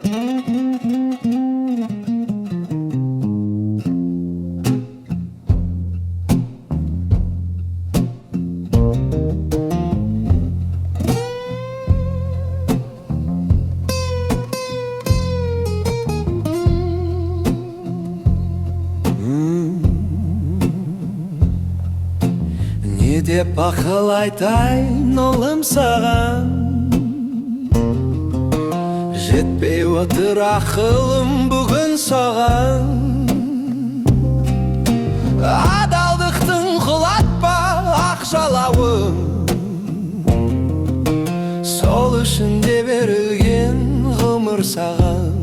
Не деп ақыл айтайын ұлым саған, жетпей отыр ақылым бүгін саған. Адалдықтың құлатпа ақ жалауын, сол үшін де берілген ғұмыр саған.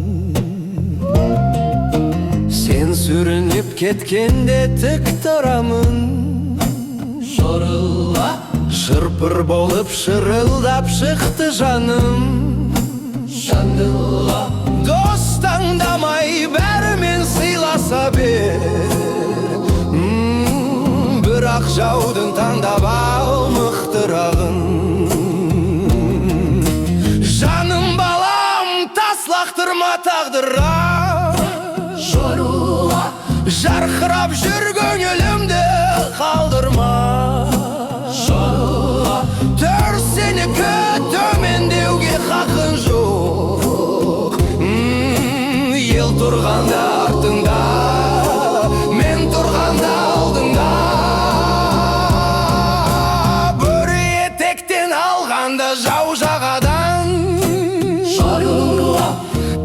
Сен сүрініп кеткенде тік тұрамын, жырпыр болып шырылдап шықты жаным. Дос таңдамай бәрімен сыйласа бер, бірақ жаудың таңдап ал мықтырағын. Жаным балам, тас лақтырма тағдырға, жарқырап жүр көңілімді қалдырма. Төр сенікі, төмендеуге хақың жоқ. Ел тұрғанда артыңда, мен тұрғанда алдыңда. Бөрі етектен алғанда жау жағадан,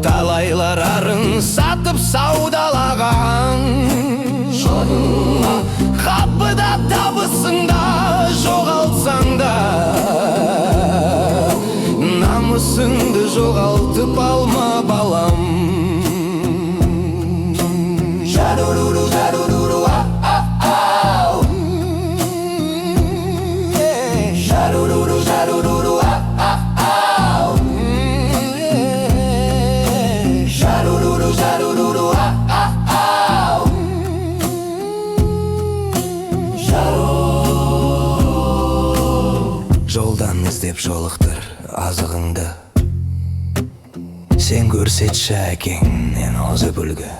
талайлар арын сатып саудалаған. Қапыда табысыңда жоғалтсаң да, намысыңды жоғалтып алма балам. Жаруруру, жаруруру, ау. Жаруруру, жаруруру, ау. Жаруруру, жаруруру, ау. Жолдан іздеп жолықтыр азығыңды, сен көрсетші әкеңнен озып үлгі.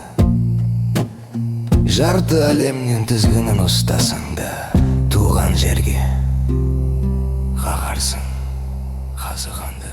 Жарты әлемнен тізгінін ұстасаң да, туған жерге қағарсың қазығанды.